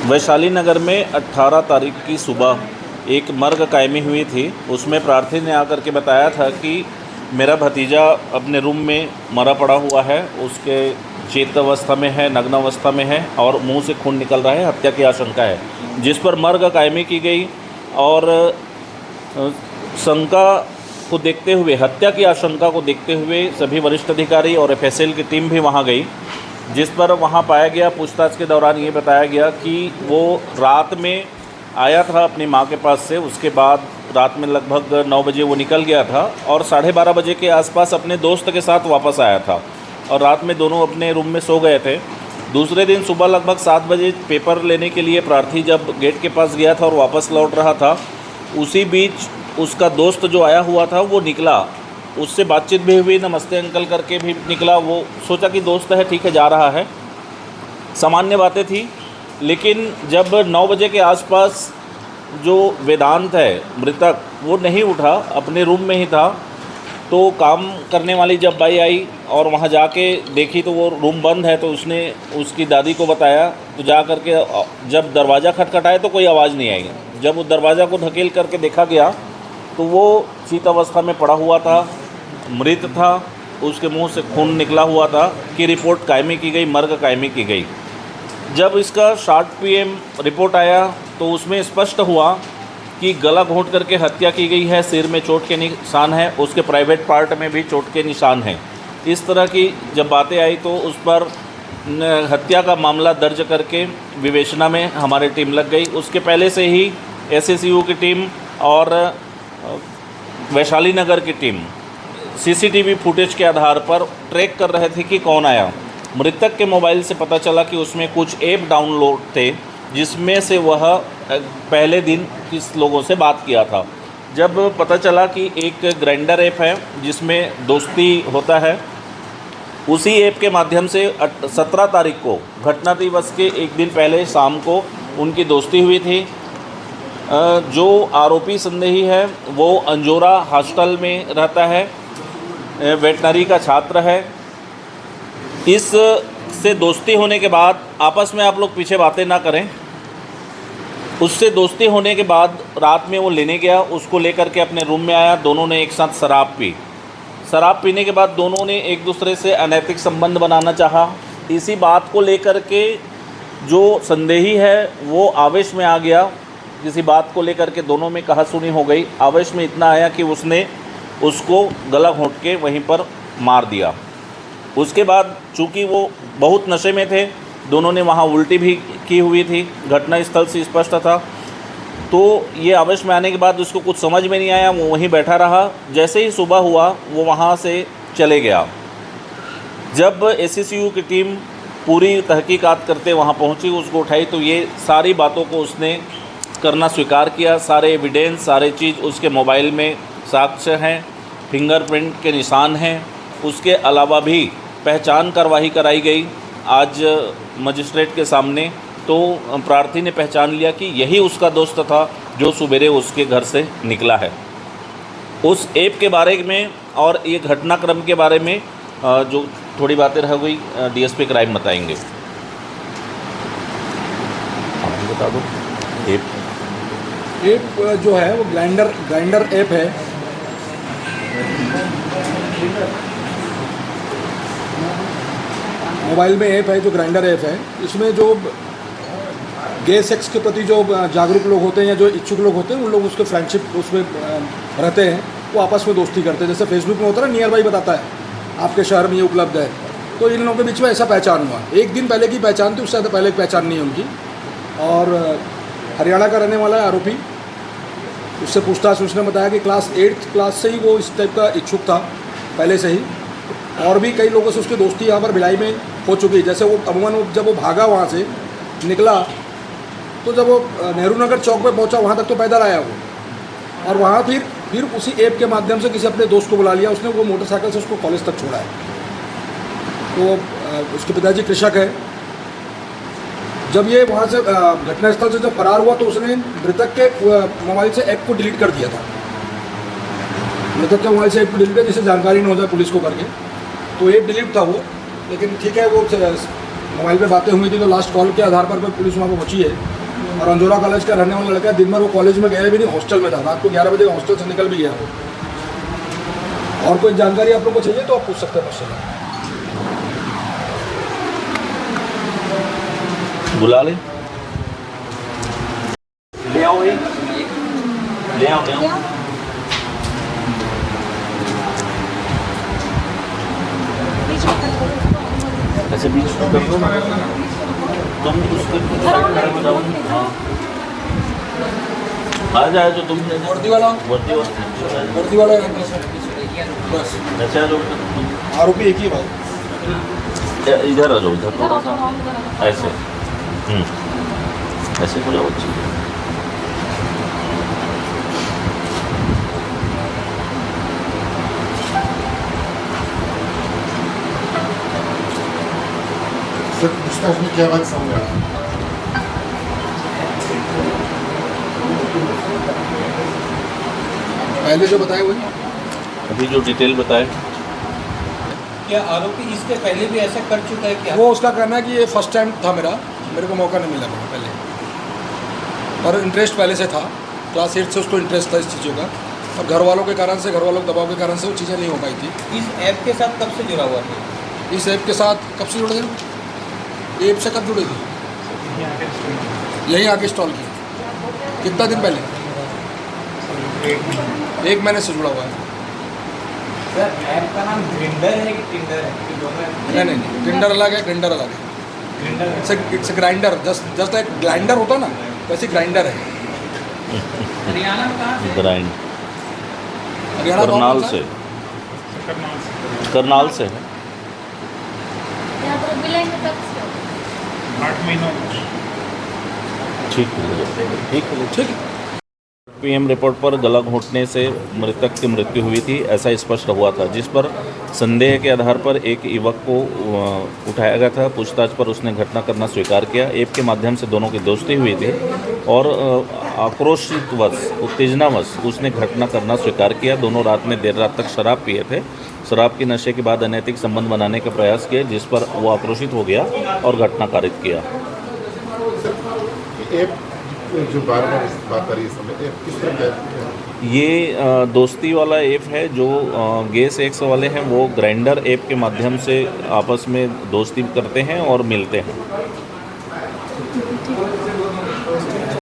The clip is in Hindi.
वैशाली नगर में 18 तारीख की सुबह एक मर्ग कायमी हुई थी। उसमें प्रार्थी ने आकर के बताया था कि मेरा भतीजा अपने रूम में मरा पड़ा हुआ है, उसके चेत अवस्था में है, नग्न अवस्था में है और मुंह से खून निकल रहा है, हत्या की आशंका है। जिस पर मर्ग कायमी की गई और शंका को देखते हुए, हत्या की आशंका को देखते हुए सभी वरिष्ठ अधिकारी और एफएसएल की टीम भी वहां गई। जिस पर वहां पाया गया, पूछताछ के दौरान ये बताया गया कि वो रात में आया था अपनी मां के पास से। उसके बाद रात में लगभग 9 बजे वो निकल गया था और 12:30 बजे के आसपास अपने दोस्त के साथ वापस आया था और रात में दोनों अपने रूम में सो गए थे। दूसरे दिन सुबह लगभग 7 बजे पेपर लेने के लिए प्रार्थी जब गेट के पास गया था और वापस लौट रहा था, उसी बीच उसका दोस्त जो आया हुआ था वो निकला। उससे बातचीत भी हुई, नमस्ते अंकल करके भी निकला। वो सोचा कि दोस्त है, ठीक है, जा रहा है, सामान्य बातें थी। लेकिन जब 9 बजे के आसपास जो वेदांत है मृतक, वो नहीं उठा, अपने रूम में ही था। तो काम करने वाली जब बाई आई और वहाँ जाके देखी तो वो रूम बंद है, तो उसने उसकी दादी को बताया। तो जा करके जब दरवाज़ा खटखटाया तो कोई आवाज़ नहीं आई। जब वो दरवाज़ा को धकेल करके देखा गया तो वो चीत अवस्था में पड़ा हुआ था, मृत था, उसके मुंह से खून निकला हुआ था कि रिपोर्ट कायमी की गई, मर्ग कायमी की गई। जब इसका शॉर्ट पीएम रिपोर्ट आया तो उसमें स्पष्ट हुआ कि गला घोंट करके हत्या की गई है, सिर में चोट के निशान है, उसके प्राइवेट पार्ट में भी चोट के निशान हैं। इस तरह की जब बातें आई तो उस पर हत्या का मामला दर्ज करके विवेचना में हमारी टीम लग गई। उसके पहले से ही एसएसयू की टीम और वैशाली नगर की टीम सीसीटीवी फुटेज के आधार पर ट्रैक कर रहे थे कि कौन आया। मृतक के मोबाइल से पता चला कि उसमें कुछ ऐप डाउनलोड थे जिसमें से वह पहले दिन किस लोगों से बात किया था। जब पता चला कि एक ग्राइंडर ऐप है जिसमें दोस्ती होता है, उसी ऐप के माध्यम से 17 तारीख को घटना दिवस के एक दिन पहले शाम को उनकी दोस्ती हुई थी। जो आरोपी संदेही है वो अंजोरा हॉस्टल में रहता है, वेटनरी का छात्र है। इस से दोस्ती होने के बाद, आपस में आप लोग पीछे बातें ना करें, उससे दोस्ती होने के बाद रात में वो लेने गया, उसको लेकर के अपने रूम में आया। दोनों ने एक साथ शराब पी। शराब पीने के बाद दोनों ने एक दूसरे से अनैतिक संबंध बनाना चाहा। इसी बात को लेकर के जो संदेही है वो आवेश में आ गया। किसी बात को लेकर के दोनों में कहासुनी हो गई। आवेश में इतना आया कि उसने उसको गला घोंट के वहीं पर मार दिया। उसके बाद चूँकि वो बहुत नशे में थे, दोनों ने वहाँ उल्टी भी की हुई थी, घटना स्थल से स्पष्ट था। तो ये आवेश में आने के बाद उसको कुछ समझ में नहीं आया, वो वहीं बैठा रहा। जैसे ही सुबह हुआ वो वहाँ से चले गया। जब एसएसयू की टीम पूरी तहकीकात करते वहाँ पहुँची, उसको उठाई तो ये सारी बातों को उसने करना स्वीकार किया। सारे एविडेंस, सारे चीज़ उसके मोबाइल में साक्ष्य हैं, फिंगरप्रिंट के निशान हैं। उसके अलावा भी पहचान कार्रवाई कराई गई आज मजिस्ट्रेट के सामने। तो प्रार्थी ने पहचान लिया कि यही उसका दोस्त था जो सुबेरे उसके घर से निकला है। उस ऐप के बारे में और ये घटनाक्रम के बारे में जो थोड़ी बातें रह गई, डीएसपी क्राइम बताएंगे। आप बता दो। ऐप जो है वो ग्राइंडर ऐप है। मोबाइल में ऐप है जो ग्राइंडर ऐप है। इसमें जो गे सेक्स के प्रति जो जागरूक लोग होते हैं या जो इच्छुक लोग होते हैं, उन लोग उसके फ्रेंडशिप उसमें रहते हैं, वो आपस में दोस्ती करते हैं। जैसे फेसबुक में होता है ना, नियर बाई बताता है आपके शहर में ये उपलब्ध है। तो इन लोगों के बीच में ऐसा पहचान हुआ। एक दिन पहले की पहचान थी, उससे ज़्यादा पहले की पहचान नहीं है उनकी। और हरियाणा का रहने वाला है आरोपी। उससे पूछताछ उसने बताया कि क्लास 8th क्लास से ही वो इस टाइप का इच्छुक था पहले से ही। और भी कई लोगों से उसकी दोस्ती यहाँ पर भिलाई में हो चुकी है। जैसे वो अमूमन जब वो भागा वहाँ से निकला, तो जब वो नेहरू नगर चौक पे पहुँचा, वहाँ तक तो पैदल आया वो। और वहाँ फिर उसी ऐप के माध्यम से किसी अपने दोस्त को बुला लिया उसने, वो मोटरसाइकिल से उसको कॉलेज तक छोड़ा है। तो उसके पिताजी कृषक है। जब ये वहाँ से घटनास्थल से जब फरार हुआ तो उसने मृतक के मोबाइल से ऐप को डिलीट कर दिया था। मृतक के मोबाइल से ऐप को डिलीट किया जिससे जानकारी न हो जाए पुलिस को करके। तो ऐप डिलीट था वो, लेकिन ठीक है, वो मोबाइल पे बातें हुई थी, तो लास्ट कॉल के आधार पर पुलिस वहाँ पर पहुँची है। और अंजोला कॉलेज का रहने वाला लड़का, दिन भर वो कॉलेज में गया भी नहीं, हॉस्टल में था। रात को 11 बजे हॉस्टल से निकल भी गया वो। और कोई जानकारी आप लोग को चाहिए तो आप पूछ सकते हैं मुझसे। बुला ले आओ, ले आओ। ऐसे बीच में कर दो ना, तुम उसके आ जाए जो तुम वर्दी वाला वर्दी वाला बस। ऐसे आ जाओ, आरोपी एक ही भाई। इधर आ जाओ, इधर ऐसे ऐसे हो जाओ। अच्छी सर पूछताछ में क्या बात सामने आई? पहले जो बताया वही। अभी जो डिटेल बताए, क्या आरोपी इसके पहले भी ऐसा कर चुका है क्या? वो उसका कहना है कि ये फर्स्ट टाइम था मेरे को मौका नहीं मिला पहले, और इंटरेस्ट पहले से था। क्लास 8 से उसको इंटरेस्ट था इस चीज़ों का, और घर वालों के कारण से, घर वालों के दबाव के कारण से वो चीज़ें नहीं हो पाई थी। इस ऐप के साथ कब से जुड़ा हुआ था? इस ऐप के साथ कब से जुड़े थे? ऐप से कब जुड़े थे? यहीं आके स्टॉल की। कितना दिन पहले? 1 महीने से जुड़ा हुआ है। सर ऐप का नाम ग्रिंडर है कि टिंडर है? नहीं, टिंडर अलग है, ग्राइंडर अलग है। इट्स ग्राइंडर, जस्ट एक ग्राइंडर होता ना, वैसे ग्राइंडर है। हरियाणा में कहाँ से? ग्राइंड हरियाणा गाँव करनाल कौन सा से, है? करनाल से है। यहाँ पर मिलेंगे तब से 8 महीनों ठीक है, ठीक है। ठीक है। पीएम रिपोर्ट पर गला घोंटने से मृतक की मृत्यु हुई थी, ऐसा स्पष्ट हुआ था, जिस पर संदेह के आधार पर एक युवक को उठाया गया था। पूछताछ पर उसने घटना करना स्वीकार किया। ऐप के माध्यम से दोनों की दोस्ती हुई थी और आक्रोशितवश, उत्तेजनावश उसने घटना करना स्वीकार किया। दोनों रात में देर रात तक शराब पिए थे। शराब के नशे के बाद अनैतिक संबंध बनाने का प्रयास किए, जिस पर वो आक्रोशित हो गया और घटना कारित किया। ऐप जो बार बार बात आ रही है समय, ऐप किस तरह का है? ये दोस्ती वाला ऐप है। जो गैस एक्स वाले हैं वो ग्राइंडर ऐप के माध्यम से आपस में दोस्ती करते हैं और मिलते हैं।